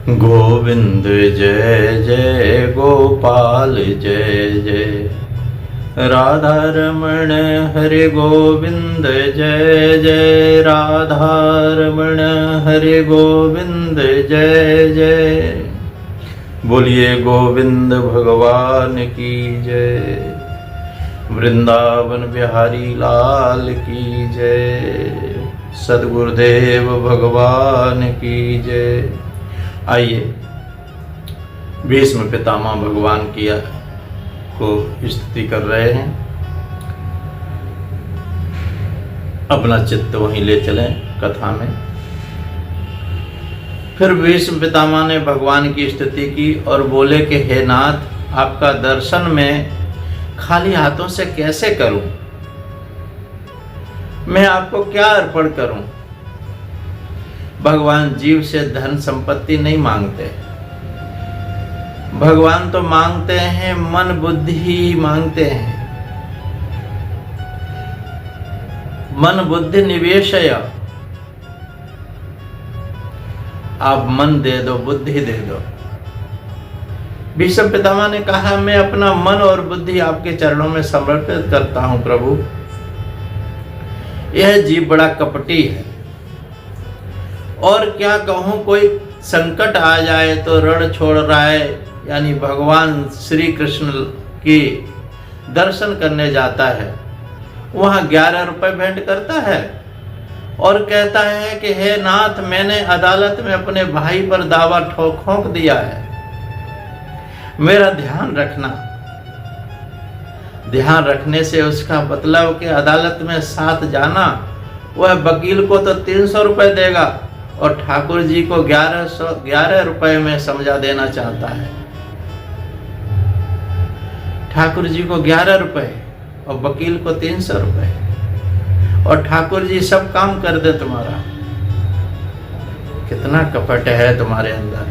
गोविंद जय जय गोपाल जय जय, राधा रमण हरे गोविंद जय जय, राधा रमण हरे गोविंद जय जय। बोलिए गोविंद भगवान की जय, वृंदावन बिहारी लाल की जय, सद्गुरुदेव भगवान की जय। आइए भीष्म पितामह भगवान की को स्तुति कर रहे हैं। अपना चित्त वहीं ले चलें कथा में। फिर भीष्म पितामह ने भगवान की स्तुति की और बोले कि हे नाथ, आपका दर्शन मैं खाली हाथों से कैसे करूं? मैं आपको क्या अर्पण करूं? भगवान जीव से धन संपत्ति नहीं मांगते। भगवान तो मांगते हैं मन बुद्धि ही मांगते हैं। मन बुद्धि निवेशय, आप मन दे दो, बुद्धि दे दो। भीष्म पितामह ने कहा, मैं अपना मन और बुद्धि आपके चरणों में समर्पित करता हूं प्रभु। यह जीव बड़ा कपटी है और क्या कहूं, कोई संकट आ जाए तो रण छोड़ रहा है, यानी भगवान श्री कृष्ण की दर्शन करने जाता है, वहां 11 रुपए भेंट करता है और कहता है कि हे नाथ, मैंने अदालत में अपने भाई पर दावा ठोक दिया है, मेरा ध्यान रखना। ध्यान रखने से उसका मतलब कि अदालत में साथ जाना, वह वकील को तो 300 रुपए देगा और ठाकुर जी को 11 रुपए में समझा देना चाहता है। ठाकुर जी को 11 रुपए और वकील को 300 रुपए, और ठाकुर जी सब काम कर दे तुम्हारा। कितना कपट है तुम्हारे अंदर।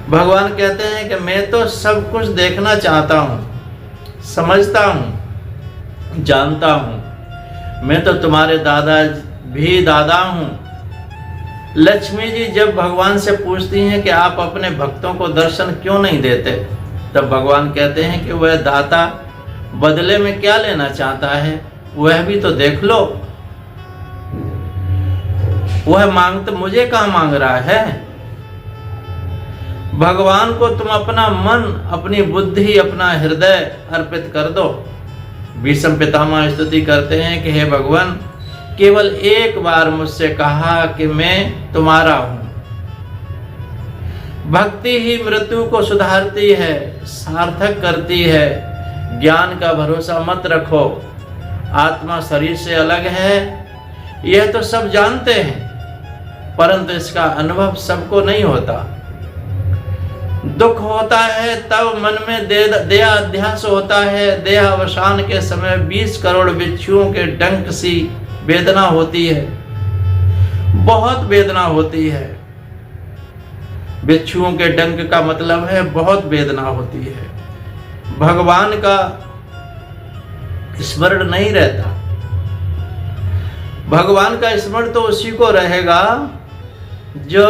भगवान कहते हैं कि मैं तो सब कुछ देखना चाहता हूं, समझता हूं, जानता हूं। मैं तो तुम्हारे दादा हूं। लक्ष्मी जी जब भगवान से पूछती हैं कि आप अपने भक्तों को दर्शन क्यों नहीं देते, तब भगवान कहते हैं कि वह दाता बदले में क्या लेना चाहता है, वह भी तो देख लो। वह मांगते मुझे कहां मांग रहा है। भगवान को तुम अपना मन, अपनी बुद्धि, अपना हृदय अर्पित कर दो। भीष्म पितामह स्तुति करते हैं कि हे भगवान, केवल एक बार मुझसे कहा कि मैं तुम्हारा हूं। भक्ति ही मृत्यु को सुधारती है, सार्थक करती है। ज्ञान का भरोसा मत रखो। आत्मा शरीर से अलग है, यह तो सब जानते हैं, परंतु इसका अनुभव सबको नहीं होता। दुख होता है तब मन में देहाध्यास होता है। देहावसान के समय 20 करोड़ बिच्छुओं के डंक सी वेदना होती है, बहुत वेदना होती है। बिच्छुओं के डंक का मतलब है बहुत वेदना होती है। भगवान का स्मरण नहीं रहता। भगवान का स्मरण तो उसी को रहेगा जो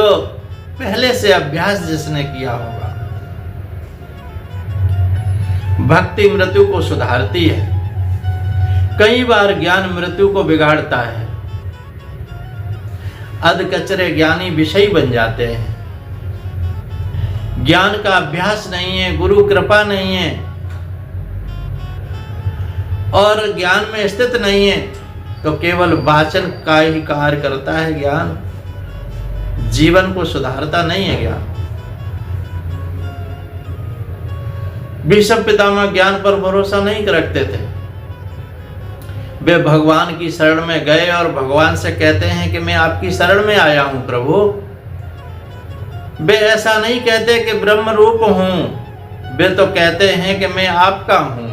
पहले से अभ्यास जिसने किया होगा। भक्ति मृत्यु को सुधारती है। कई बार ज्ञान मृत्यु को बिगाड़ता है। अधकचरे ज्ञानी विषयी बन जाते हैं। ज्ञान का अभ्यास नहीं है, गुरु कृपा नहीं है और ज्ञान में स्थित नहीं है, तो केवल वाचन का ही कार्य करता है। ज्ञान जीवन को सुधारता नहीं है। ज्ञान भीष्म पितामह ज्ञान पर भरोसा नहीं रखते थे। वे भगवान की शरण में गए और भगवान से कहते हैं कि मैं आपकी शरण में आया हूं प्रभु। वे ऐसा नहीं कहते कि ब्रह्म रूप हूं, वे तो कहते हैं कि मैं आपका हूं,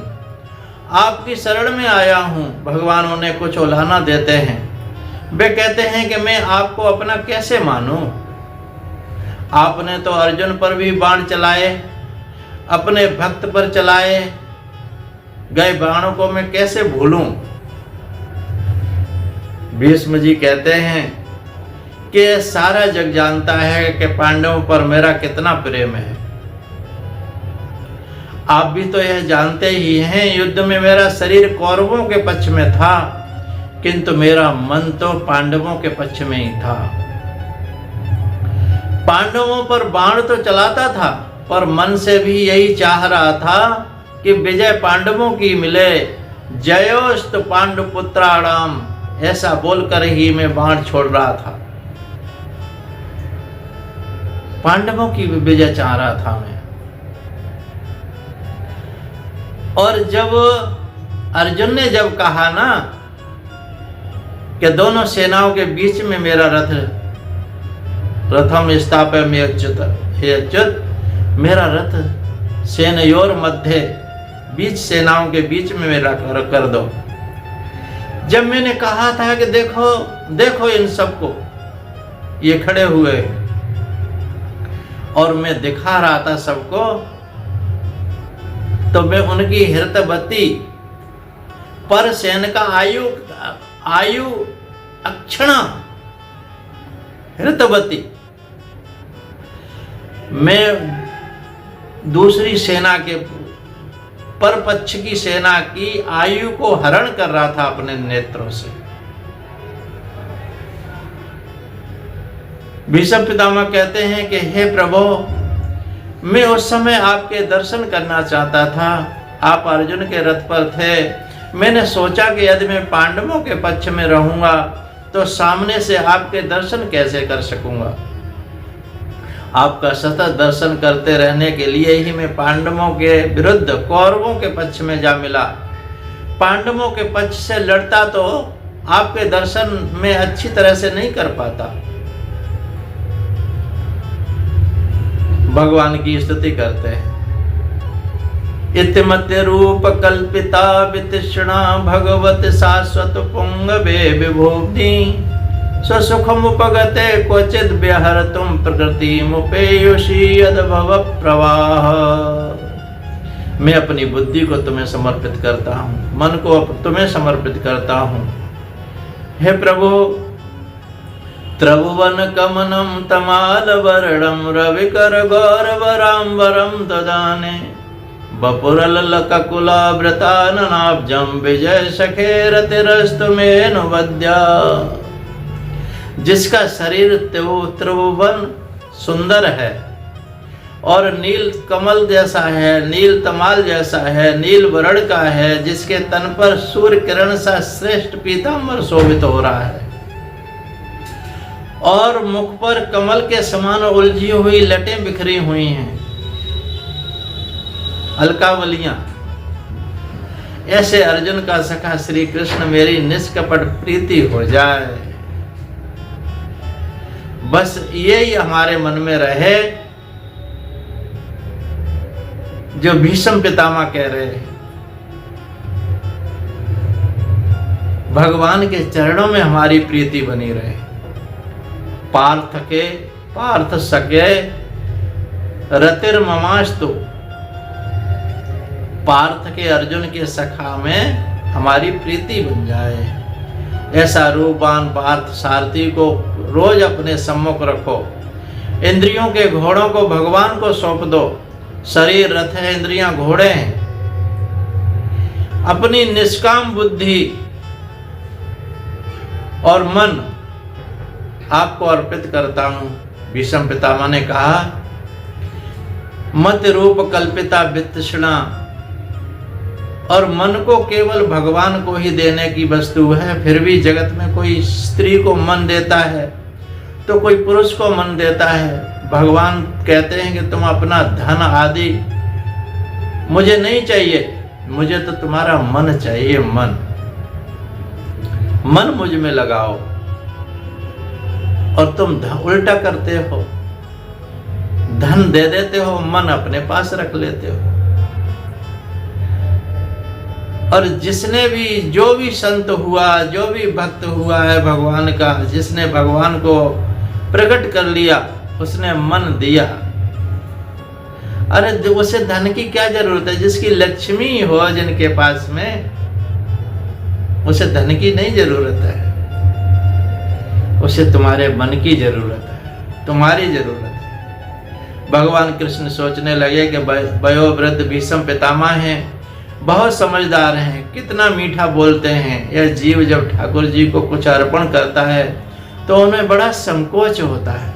आपकी शरण में आया हूं। भगवान उन्हें कुछ उलाहना देते हैं। वे कहते हैं कि मैं आपको अपना कैसे मानूं? आपने तो अर्जुन पर भी बाण चलाए, अपने भक्त पर चलाए गए बाणों को मैं कैसे भूलूं? भीष्म जी कहते हैं कि सारा जग जानता है कि पांडवों पर मेरा कितना प्रेम है। आप भी तो यह जानते ही हैं, युद्ध में मेरा शरीर कौरवों के पक्ष में था, किंतु मेरा मन तो पांडवों के पक्ष में ही था। पांडवों पर बाण तो चलाता था, पर मन से भी यही चाह रहा था कि विजय पांडवों की मिले। जयोस्तु पांडुपुत्राणाम, ऐसा बोलकर ही मैं बाण छोड़ रहा था। पांडवों की विजय चाह रहा था मैं। और जब अर्जुन ने जब कहा ना कि दोनों सेनाओं के बीच में मेरा रथम स्थापयामि अच्युत, हे अच्युत मेरा रथ सेनयोर मध्य, बीच सेनाओं के बीच में मेरा कर दो। जब मैंने कहा था कि देखो देखो इन सबको, ये खड़े हुए और मैं दिखा रहा था सबको, तो मैं उनकी हृतवती पर सेन का आयु अक्षणा हृतवती, मैं दूसरी सेना के पर पक्ष की सेना की आयु को हरण कर रहा था अपने नेत्रों से। भीष्म पितामह कहते हैं कि हे प्रभु, मैं उस समय आपके दर्शन करना चाहता था। आप अर्जुन के रथ पर थे। मैंने सोचा कि यदि मैं पांडवों के पक्ष में रहूंगा तो सामने से आपके दर्शन कैसे कर सकूंगा। आपका सतत दर्शन करते रहने के लिए ही मैं पांडवों के विरुद्ध कौरवों के पक्ष में जा मिला। पांडवों के पक्ष से लड़ता तो आपके दर्शन में अच्छी तरह से नहीं कर पाता। भगवान की स्तुति करते हैं। इतिमत्य रूप कल्पिता वितृष्णा भगवत शाश्वत पुंगवे विभूति स्वसुखमुपगते क्वचिद व्यहर्तुं प्रकृतिमुपेयुषि यद्भव प्रवाह। मैं अपनी बुद्धि को तुम्हें समर्पित करता हूँ, मन को तुम्हें समर्पित करता हूँ। हे प्रभु, त्रिभुवन कमनं तमालवर्णं रविकर गौरवराम्बरं ददाने बपुरललककुलाभृताननाब्जं विजय सखेरतिरस्तु मेनुवद्या। जिसका शरीर त्रिभुवन सुंदर है और नील कमल जैसा है, नील तमाल जैसा है, नील वर्ण का है, जिसके तन पर सूर्य किरण सा श्रेष्ठ पीतांबर शोभित हो रहा है और मुख पर कमल के समान उलझी हुई लटें बिखरी हुई हैं, अलकावलियां। ऐसे अर्जुन का सखा श्री कृष्ण मेरी निष्कपट प्रीति हो जाए, बस यही हमारे मन में रहे जो भीष्म पितामह कह रहे हैं। भगवान के चरणों में हमारी प्रीति बनी रहे। पार्थ सके रतिर्ममास्तु, पार्थ के अर्जुन के सखा में हमारी प्रीति बन जाए। ऐसा रूपवान पार्थ सारथी को रोज अपने सम्मुख रखो। इंद्रियों के घोड़ों को भगवान को सौंप दो। शरीर रथ है, इंद्रियां घोड़े हैं। अपनी निष्काम बुद्धि और मन आपको अर्पित करता हूं। भीष्म पितामह ने कहा, मत रूप कल्पिता वितृष्णा, और मन को केवल भगवान को ही देने की वस्तु है। फिर भी जगत में कोई स्त्री को मन देता है तो कोई पुरुष को मन देता है। भगवान कहते हैं कि तुम अपना धन आदि मुझे नहीं चाहिए, मुझे तो तुम्हारा मन चाहिए। मन मुझ में लगाओ। और तुम उल्टा करते हो, धन दे देते हो, मन अपने पास रख लेते हो। और जिसने भी, जो भी संत हुआ, जो भी भक्त हुआ है भगवान का, जिसने भगवान को प्रकट कर लिया, उसने मन दिया। अरे उसे धन की क्या जरूरत है? जिसकी लक्ष्मी हो जिनके पास में, उसे धन की नहीं जरूरत है। उसे तुम्हारे मन की जरूरत है, तुम्हारी जरूरत है। भगवान कृष्ण सोचने लगे कि वयोवृद्ध भीष्म पितामह हैं, बहुत समझदार हैं, कितना मीठा बोलते हैं। यह जीव जब ठाकुर जी को कुछ अर्पण करता है तो उन्हें बड़ा संकोच होता है।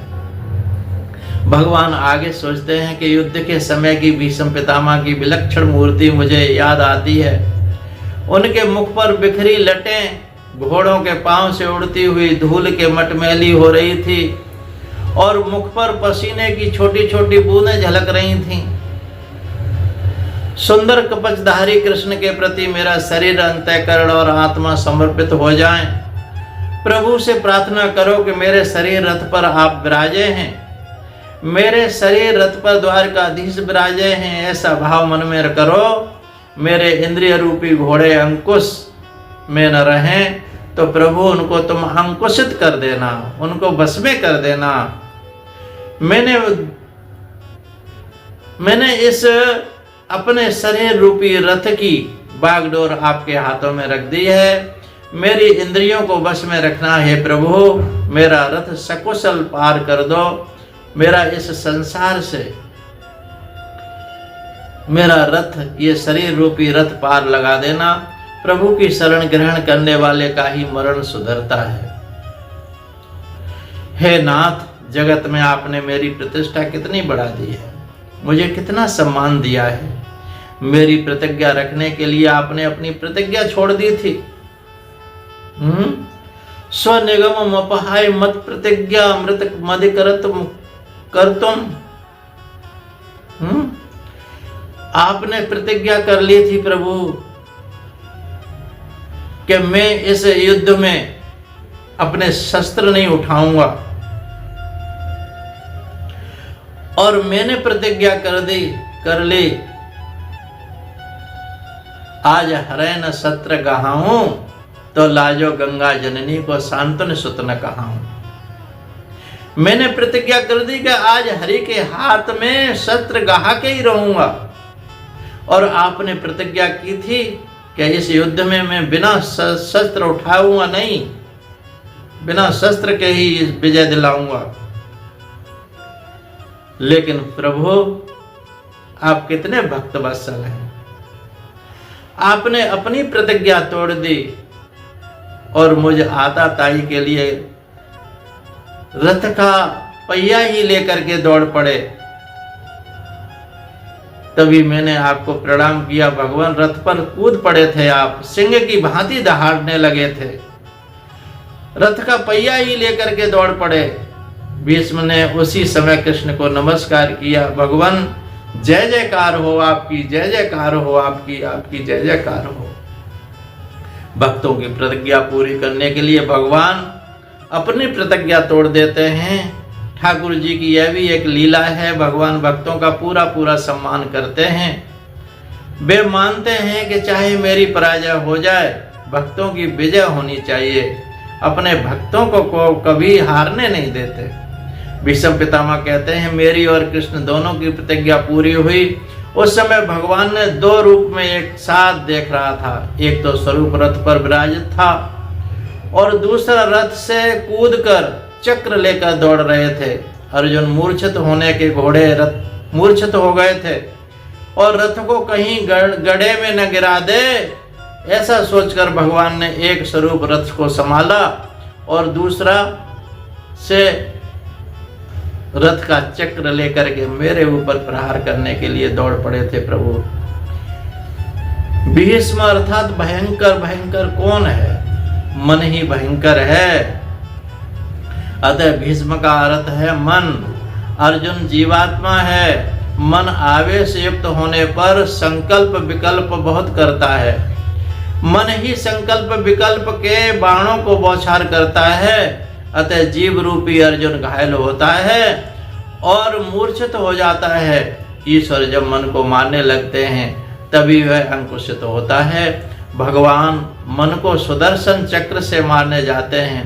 भगवान आगे सोचते हैं कि युद्ध के समय की भीष्म पितामह की विलक्षण मूर्ति मुझे याद आती है। उनके मुख पर बिखरी लटें घोड़ों के पांव से उड़ती हुई धूल के मटमैली हो रही थी और मुख पर पसीने की छोटी छोटी बूंदें झलक रही थीं। सुंदर कवचधारी कृष्ण के प्रति मेरा शरीर, अंतःकरण और आत्मा समर्पित हो जाएं। प्रभु से प्रार्थना करो कि मेरे शरीर रथ पर आप विराजे हैं, मेरे शरीर रथ पर द्वारकाधीश विराजे हैं, ऐसा भाव मन में करो। मेरे इंद्रिय रूपी घोड़े अंकुश में न रहें तो प्रभु उनको तुम अंकुशित कर देना, उनको बस में कर देना। मैंने इस अपने शरीर रूपी रथ की बागडोर आपके हाथों में रख दी है। मेरी इंद्रियों को बस में रखना है प्रभु, मेरा रथ सकुशल पार कर दो। मेरा इस संसार से मेरा रथ, ये शरीर रूपी रथ पार लगा देना। प्रभु की शरण ग्रहण करने वाले का ही मरण सुधरता है। हे नाथ, जगत में आपने मेरी प्रतिष्ठा कितनी बढ़ा दी है, मुझे कितना सम्मान दिया है। मेरी प्रतिज्ञा रखने के लिए आपने अपनी प्रतिज्ञा छोड़ दी थी। स्वनिगम अपहाय मत प्रतिज्ञा अमृत मदि कर तुम। आपने प्रतिज्ञा कर ली थी प्रभु कि मैं इस युद्ध में अपने शस्त्र नहीं उठाऊंगा, और मैंने प्रतिज्ञा कर ली। आज हरै न सत्र गहाऊं तो लाजो गंगा जननी को सांत्वन सुत न कहाऊं। मैंने प्रतिज्ञा कर दी कि आज हरि के हाथ में शस्त्र गहा के ही रहूंगा, और आपने प्रतिज्ञा की थी कि इस युद्ध में मैं बिना शस्त्र उठाऊंगा नहीं, बिना शस्त्र के ही विजय दिलाऊंगा। लेकिन प्रभु, आप कितने भक्त वत्सल हैं, आपने अपनी प्रतिज्ञा तोड़ दी और मुझ आता ताई के लिए रथ का पहिया ही लेकर के दौड़ पड़े। तभी मैंने आपको प्रणाम किया। भगवान, रथ पर कूद पड़े थे आप, सिंह की भांति दहाड़ने लगे थे, रथ का पहिया ही लेकर के दौड़ पड़े। भीष्म ने उसी समय कृष्ण को नमस्कार किया। भगवान, जय जयकार हो आपकी, जय जयकार हो आपकी, आपकी जय जयकार हो। भक्तों की प्रतिज्ञा पूरी करने के लिए भगवान अपनी प्रतिज्ञा तोड़ देते हैं। ठाकुर जी की यह भी एक लीला है। भगवान भक्तों का पूरा पूरा सम्मान करते हैं। वे मानते हैं कि चाहे मेरी पराजय हो जाए, भक्तों की विजय होनी चाहिए। अपने भक्तों को कभी हारने नहीं देते। भीष्म पितामह कहते हैं, मेरी और कृष्ण दोनों की प्रतिज्ञा पूरी हुई। उस समय भगवान ने दो रूप में एक साथ देख रहा था। एक तो स्वरूप रथ पर विराजित था और दूसरा रथ से कूदकर चक्र लेकर दौड़ रहे थे। अर्जुन मूर्छित होने के घोड़े रथ मूर्छित हो गए थे और रथ को कहीं गड्ढे में न गिरा दे, ऐसा सोचकर भगवान ने एक स्वरूप रथ को संभाला और दूसरा से रथ का चक्र लेकर के मेरे ऊपर प्रहार करने के लिए दौड़ पड़े थे। प्रभु, भीष्म अर्थात भयंकर भयंकर कौन है? मन ही भयंकर है। अतः भीष्म का अर्थ है मन। अर्जुन जीवात्मा है। मन आवेश युक्त होने पर संकल्प विकल्प बहुत करता है। मन ही संकल्प विकल्प के बाणों को बौछार करता है। अतः जीव रूपी अर्जुन घायल होता है और मूर्छित हो जाता है। ईश्वर जब मन को मारने लगते हैं तभी वह अंकुशित होता है। भगवान मन को सुदर्शन चक्र से मारने जाते हैं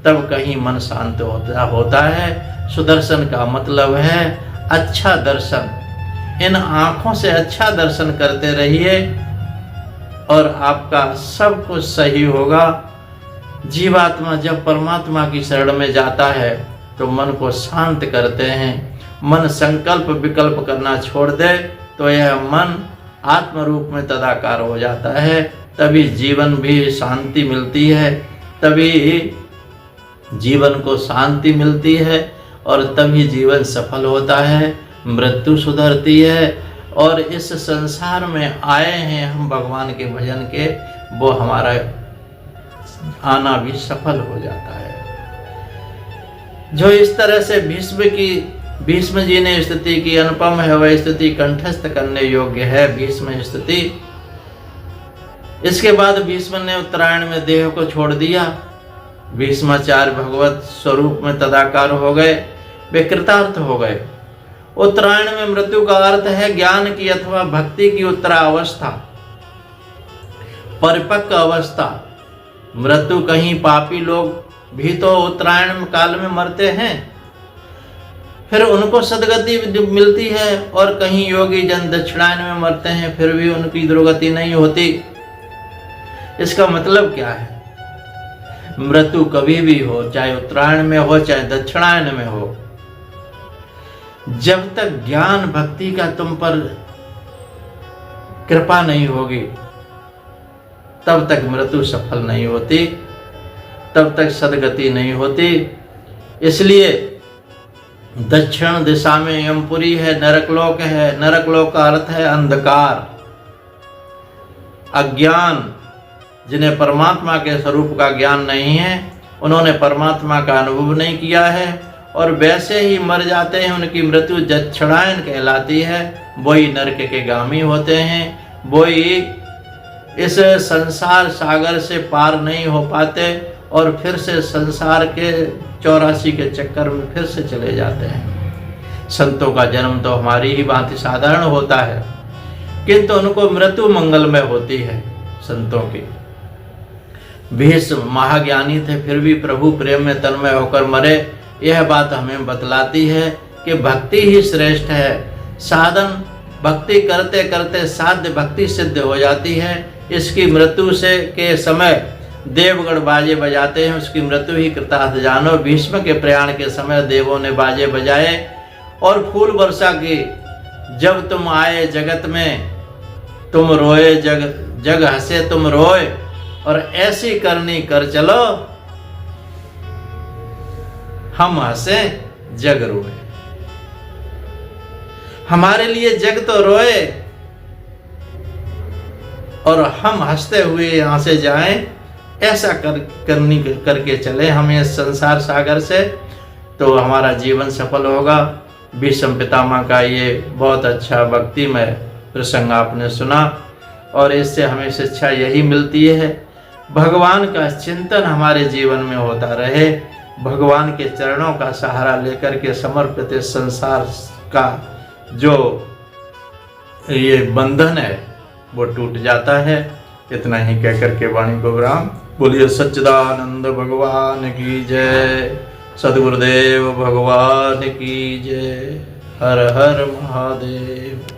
तब कहीं मन शांत होता है। सुदर्शन का मतलब है अच्छा दर्शन। इन आँखों से अच्छा दर्शन करते रहिए और आपका सब कुछ सही होगा। जीवात्मा जब परमात्मा की शरण में जाता है तो मन को शांत करते हैं। मन संकल्प विकल्प करना छोड़ दे तो यह मन आत्म रूप में तदाकार हो जाता है। तभी जीवन भी शांति मिलती है, तभी जीवन को शांति मिलती है और तभी जीवन सफल होता है, मृत्यु सुधरती है। और इस संसार में आए हैं हम भगवान के भजन के, वो हमारा आना भी सफल हो जाता है। जो इस तरह से भीष्म जी ने स्तुति की, अनुपम है वह स्तुति, कंठस्थ करने योग्य है भीष्म स्तुति। इसके बाद भीष्म ने उत्तरायण में देह को छोड़ दिया। भीष्माचार्य भगवत स्वरूप में तदाकार हो गए, वे कृतार्थ हो गए। उत्तरायण में मृत्यु का अर्थ है ज्ञान की अथवा भक्ति की उत्तरावस्था, परिपक्व अवस्था। मृत्यु कहीं पापी लोग भी तो उत्तरायण काल में मरते हैं, फिर उनको सदगति मिलती है, और कहीं योगी जन दक्षिणायन में मरते हैं फिर भी उनकी दुर्गति नहीं होती। इसका मतलब क्या है? मृत्यु कभी भी हो, चाहे उत्तरायण में हो चाहे दक्षिणायन में हो, जब तक ज्ञान भक्ति का तुम पर कृपा नहीं होगी तब तक मृत्यु सफल नहीं होती, तब तक सदगति नहीं होती। इसलिए दक्षिण दिशा में यमपुरी है, नरकलोक है। नरकलोक का अर्थ है अंधकार, अज्ञान। जिन्हें परमात्मा के स्वरूप का ज्ञान नहीं है, उन्होंने परमात्मा का अनुभव नहीं किया है और वैसे ही मर जाते हैं, उनकी मृत्यु दक्षिणायन कहलाती है। वही नरक के गामी होते हैं, वही इस संसार सागर से पार नहीं हो पाते और फिर से संसार के 84 के चक्कर में फिर से चले जाते हैं। संतों का जन्म तो हमारी ही भांति साधारण होता है, किंतु उनको मृत्यु मंगलमय होती है संतों की। भीष्म महाज्ञानी थे, फिर भी प्रभु प्रेम में तन्मय होकर मरे। यह बात हमें बतलाती है कि भक्ति ही श्रेष्ठ है। साधन भक्ति करते करते साध्य भक्ति सिद्ध हो जाती है। इसकी मृत्यु से के समय देवगण बाजे बजाते हैं, उसकी मृत्यु ही कृतार्थ जानो। भीष्म के प्रयाण के समय देवों ने बाजे बजाए और फूल वर्षा की। जब तुम आए जगत में तुम रोए, जग हंसे तुम रोए, और ऐसी करनी कर चलो हम हंसे जग रोए। हमारे लिए जग तो रोए और हम हंसते हुए यहाँ से जाएं, ऐसा करके चले हम इस संसार सागर से, तो हमारा जीवन सफल होगा। भीष्म पितामह का ये बहुत अच्छा भक्तिमय प्रसंग आपने सुना, और इससे हमें शिक्षा यही मिलती है, भगवान का चिंतन हमारे जीवन में होता रहे। भगवान के चरणों का सहारा लेकर के समर्पित इस संसार का जो ये बंधन है वो टूट जाता है। इतना ही कहकर के वाणी को विराम। बोलिए सच्चिदानंद भगवान की जय, सद्गुरुदेव भगवान की जय। हर हर महादेव।